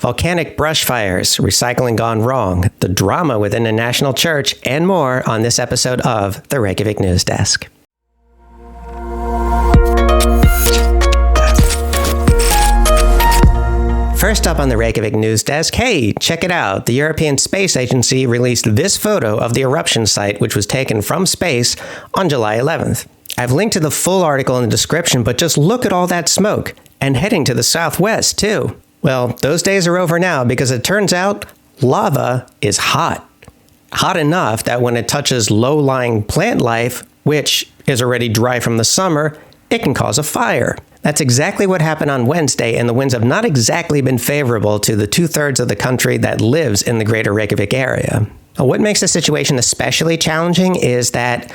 volcanic brush fires, recycling gone wrong, the drama within the National Church, and more on this episode of the Reykjavik News Desk. First up on the Reykjavik News Desk, hey, check it out. The European Space Agency released this photo of the eruption site, which was taken from space on July 11th. I've linked to the full article in the description, but just look at all that smoke, and heading to the southwest, too. Well, those days are over now because it turns out lava is hot. Hot enough that when it touches low-lying plant life, which is already dry from the summer, it can cause a fire. That's exactly what happened on Wednesday, and the winds have not exactly been favorable to the 2/3 of the country that lives in the greater Reykjavik area. What makes the situation especially challenging is that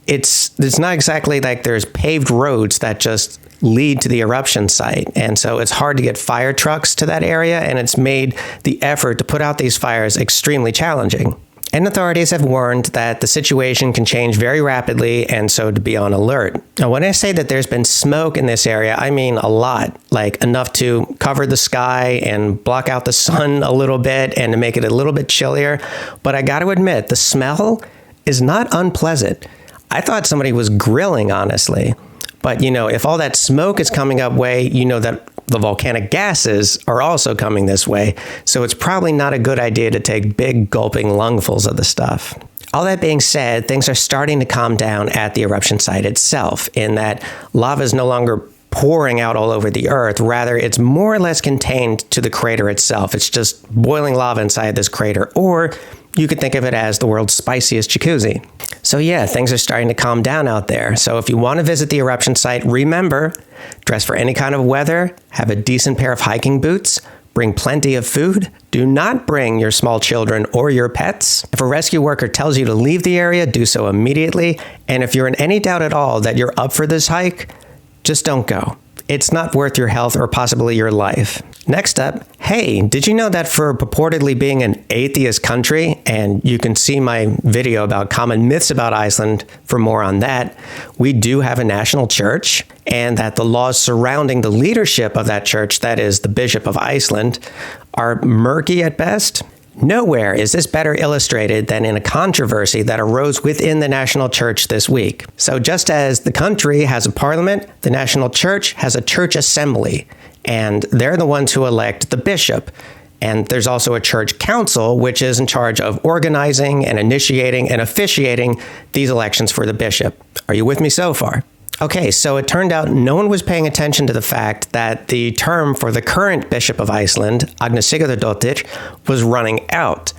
it's not exactly like there's paved roads that just lead to the eruption site, and so it's hard to get fire trucks to that area, and it's made the effort to put out these fires extremely challenging. And authorities have warned that the situation can change very rapidly, and so to be on alert. Now, when I say that there's been smoke in this area, I mean a lot, like enough to cover the sky and block out the sun a little bit and to make it a little bit chillier. But I got to admit, the smell is not unpleasant. I thought somebody was grilling, honestly. But, if all that smoke is coming up way, that the volcanic gases are also coming this way. So it's probably not a good idea to take big gulping lungfuls of the stuff. All that being said, things are starting to calm down at the eruption site itself, in that lava is no longer pouring out all over the earth. Rather, it's more or less contained to the crater itself. It's just boiling lava inside this crater, or you could think of it as the world's spiciest jacuzzi. So yeah, things are starting to calm down out there. So if you want to visit the eruption site, remember, dress for any kind of weather, have a decent pair of hiking boots, bring plenty of food, do not bring your small children or your pets. If a rescue worker tells you to leave the area, do so immediately. And if you're in any doubt at all that you're up for this hike, just don't go. It's not worth your health or possibly your life. Next up, hey, did you know that for purportedly being an atheist country, and you can see my video about common myths about Iceland for more on that, we do have a national church, and that the laws surrounding the leadership of that church, that is the Bishop of Iceland, are murky at best? Nowhere is this better illustrated than in a controversy that arose within the national church this week. So just as the country has a parliament, the national church has a church assembly, and they're the ones who elect the bishop. And there's also a church council, which is in charge of organizing and initiating and officiating these elections for the bishop. Are you with me so far? Okay, so it turned out no one was paying attention to the fact that the term for the current Bishop of Iceland, Agnes Sigurðardóttir, was running out.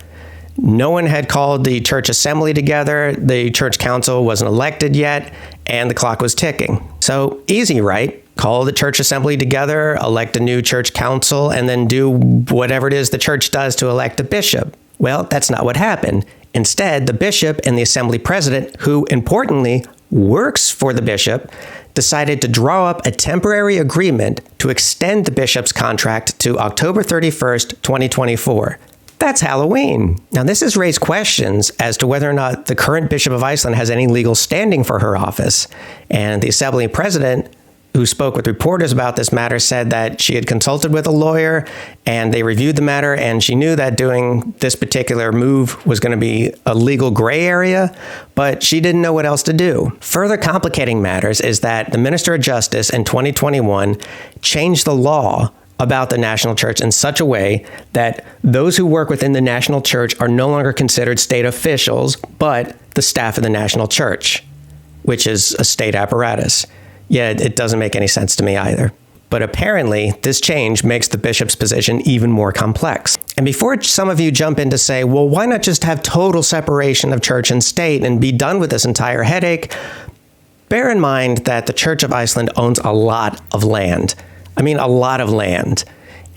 No one had called the church assembly together, the church council wasn't elected yet, and the clock was ticking. So easy, right? Call the church assembly together, elect a new church council, and then do whatever it is the church does to elect a bishop. Well, that's not what happened. Instead, the bishop and the assembly president, who importantly works for the bishop, decided to draw up a temporary agreement to extend the bishop's contract to October 31st, 2024. That's Halloween. Now, this has raised questions as to whether or not the current Bishop of Iceland has any legal standing for her office. And the assembly president, who spoke with reporters about this matter, said that she had consulted with a lawyer and they reviewed the matter, and she knew that doing this particular move was going to be a legal gray area, but she didn't know what else to do. Further complicating matters is that the Minister of Justice in 2021 changed the law about the national church in such a way that those who work within the national church are no longer considered state officials, but the staff of the national church, which is a state apparatus. Yeah, it doesn't make any sense to me either. But apparently, this change makes the bishop's position even more complex. And before some of you jump in to say, well, why not just have total separation of church and state and be done with this entire headache? Bear in mind that the Church of Iceland owns a lot of land. I mean, a lot of land.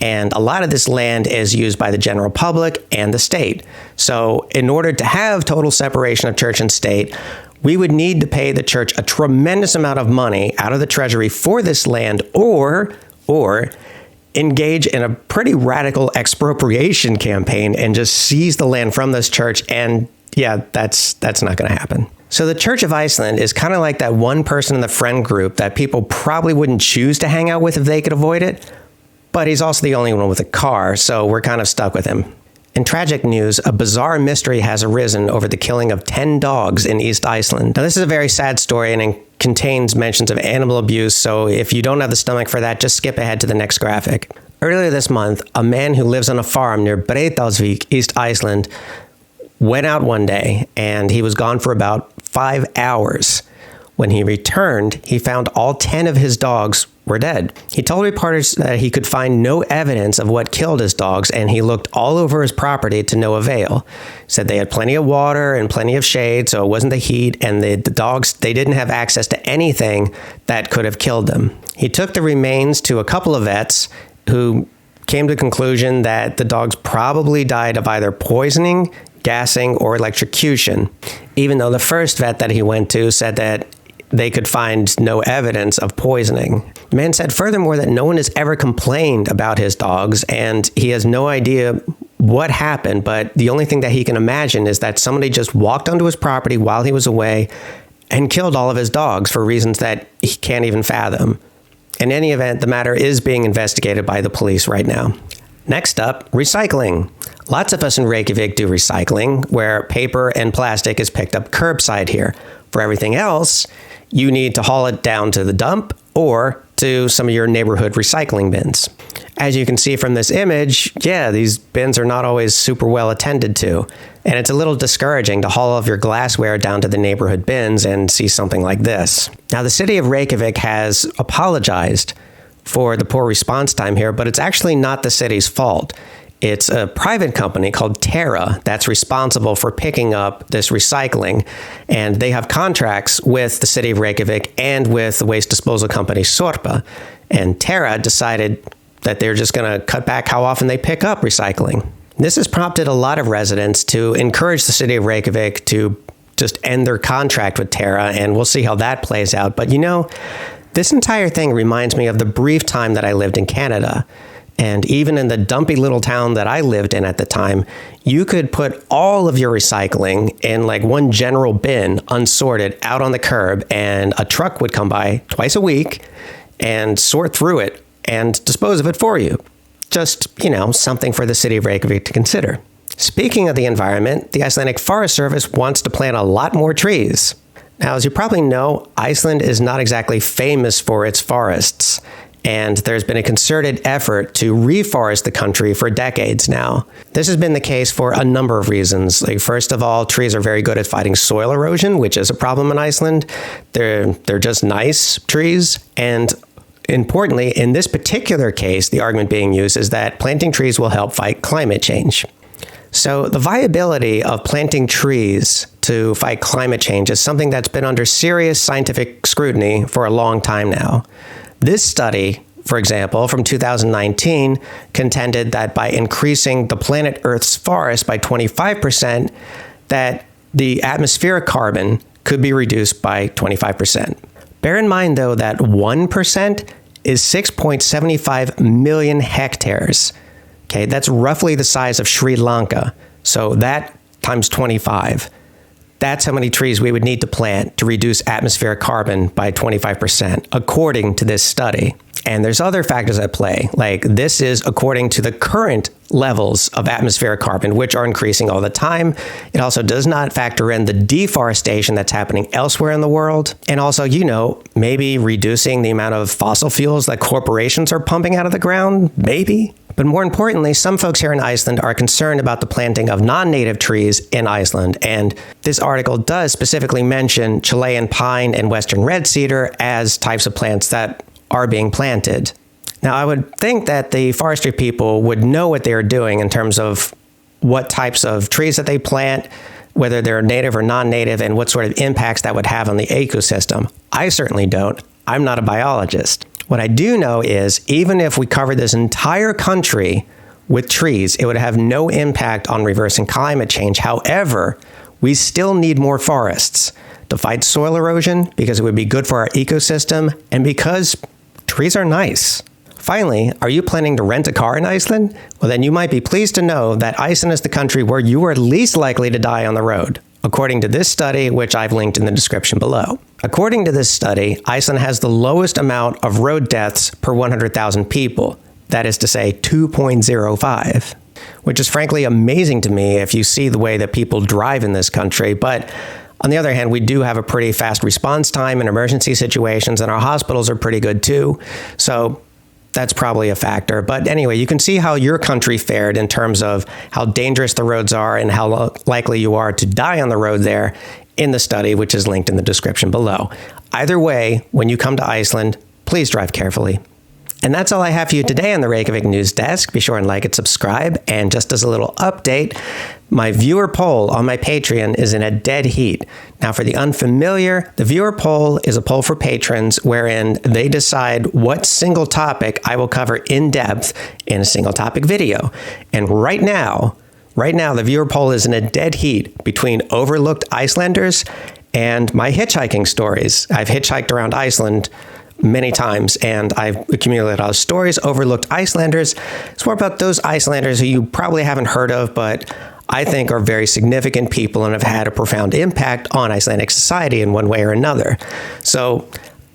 And a lot of this land is used by the general public and the state. So in order to have total separation of church and state, we would need to pay the church a tremendous amount of money out of the treasury for this land, or engage in a pretty radical expropriation campaign and just seize the land from this church. And yeah, that's not going to happen. So the Church of Iceland is kind of like that one person in the friend group that people probably wouldn't choose to hang out with if they could avoid it, but he's also the only one with a car, so we're kind of stuck with him. In tragic news, a bizarre mystery has arisen over the killing of 10 dogs in East Iceland. Now, this is a very sad story and it contains mentions of animal abuse, so if you don't have the stomach for that, just skip ahead to the next graphic. Earlier this month, a man who lives on a farm near Breiðdalsvík, East Iceland, went out one day and he was gone for about 5 hours. When he returned, he found all 10 of his dogs were dead. He told reporters that he could find no evidence of what killed his dogs, and he looked all over his property to no avail. He said they had plenty of water and plenty of shade, so it wasn't the heat, and the dogs, they didn't have access to anything that could have killed them. He took the remains to a couple of vets who came to the conclusion that the dogs probably died of either poisoning, gassing, or electrocution, even though the first vet that he went to said that they could find no evidence of poisoning. The man said furthermore that no one has ever complained about his dogs, and he has no idea what happened, but the only thing that he can imagine is that somebody just walked onto his property while he was away and killed all of his dogs for reasons that he can't even fathom. In any event, the matter is being investigated by the police right now. Next up, recycling. Lots of us in Reykjavik do recycling, where paper and plastic is picked up curbside here. For everything else, you need to haul it down to the dump or to some of your neighborhood recycling bins. As you can see from this image, these bins are not always super well attended to, and it's a little discouraging to haul all of your glassware down to the neighborhood bins and see something like this. Now, the city of Reykjavik has apologized for the poor response time here, but it's actually not the city's fault. It's a private company called Terra that's responsible for picking up this recycling, and they have contracts with the city of Reykjavik and with the waste disposal company Sorpa. And Terra decided that they're just going to cut back how often they pick up recycling. This has prompted a lot of residents to encourage the city of Reykjavik to just end their contract with Terra, and we'll see how that plays out. But this entire thing reminds me of the brief time that I lived in Canada. And even in the dumpy little town that I lived in at the time, you could put all of your recycling in like one general bin, unsorted, out on the curb, and a truck would come by twice a week and sort through it and dispose of it for you. Just, something for the city of Reykjavik to consider. Speaking of the environment, the Icelandic Forest Service wants to plant a lot more trees. Now, as you probably know, Iceland is not exactly famous for its forests. And there's been a concerted effort to reforest the country for decades now. This has been the case for a number of reasons. Like, first of all, trees are very good at fighting soil erosion, which is a problem in Iceland. They're just nice trees. And importantly, in this particular case, the argument being used is that planting trees will help fight climate change. So the viability of planting trees to fight climate change is something that's been under serious scientific scrutiny for a long time now. This study, for example, from 2019, contended that by increasing the planet Earth's forest by 25%, that the atmospheric carbon could be reduced by 25%. Bear in mind, though, that 1% is 6.75 million hectares. Okay, that's roughly the size of Sri Lanka. So that times 25. That's how many trees we would need to plant to reduce atmospheric carbon by 25%, according to this study. And there's other factors at play, like this is according to the current levels of atmospheric carbon, which are increasing all the time. It also does not factor in the deforestation that's happening elsewhere in the world. And also, maybe reducing the amount of fossil fuels that corporations are pumping out of the ground, maybe. But more importantly, some folks here in Iceland are concerned about the planting of non-native trees in Iceland. And this article does specifically mention Chilean pine and western red cedar as types of plants that are being planted. Now, I would think that the forestry people would know what they are doing in terms of what types of trees that they plant, whether they're native or non-native, and what sort of impacts that would have on the ecosystem. I certainly don't. I'm not a biologist. What I do know is even if we covered this entire country with trees, it would have no impact on reversing climate change. However, we still need more forests to fight soil erosion because it would be good for our ecosystem and because trees are nice. Finally, are you planning to rent a car in Iceland? Well, then you might be pleased to know that Iceland is the country where you are least likely to die on the road, according to this study, which I've linked in the description below. According to this study, Iceland has the lowest amount of road deaths per 100,000 people. That is to say 2.05, which is frankly amazing to me if you see the way that people drive in this country. But on the other hand, we do have a pretty fast response time in emergency situations, and our hospitals are pretty good too. So that's probably a factor. But anyway, you can see how your country fared in terms of how dangerous the roads are and how likely you are to die on the road there in the study, which is linked in the description below. Either way, when you come to Iceland, please drive carefully. And that's all I have for you today on the Reykjavik News Desk. Be sure and like and subscribe. And just as a little update, my viewer poll on my Patreon is in a dead heat. Now, for the unfamiliar, the viewer poll is a poll for patrons wherein they decide what single topic I will cover in depth in a single topic video. And right now, the viewer poll is in a dead heat between overlooked Icelanders and my hitchhiking stories. I've hitchhiked around Iceland many times, and I've accumulated a lot of stories. Overlooked Icelanders. It's more about those Icelanders who you probably haven't heard of, but I think are very significant people and have had a profound impact on Icelandic society in one way or another. So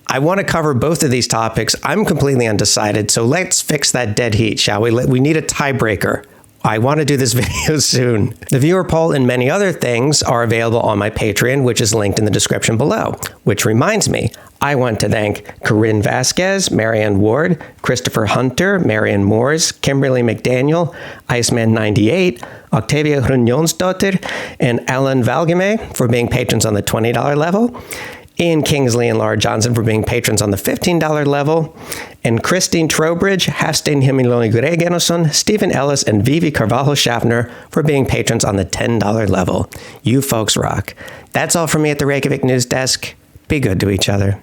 I want to cover both of these topics. I'm completely undecided, so let's fix that dead heat, shall we? We need a tiebreaker. I want to do this video soon. The viewer poll and many other things are available on my Patreon, which is linked in the description below. Which reminds me, I want to thank Corinne Vasquez, Marianne Ward, Christopher Hunter, Marianne Moores, Kimberly McDaniel, Iceman98, Octavia Hrunjonsdottir, and Alan Valgame for being patrons on the $20 level. Ian Kingsley and Laura Johnson for being patrons on the $15 level, and Christine Trowbridge, Hafstein Himiloni Gregenosson, Stephen Ellis, and Vivi Carvalho Schaffner for being patrons on the $10 level. You folks rock. That's all from me at the Reykjavik News Desk. Be good to each other.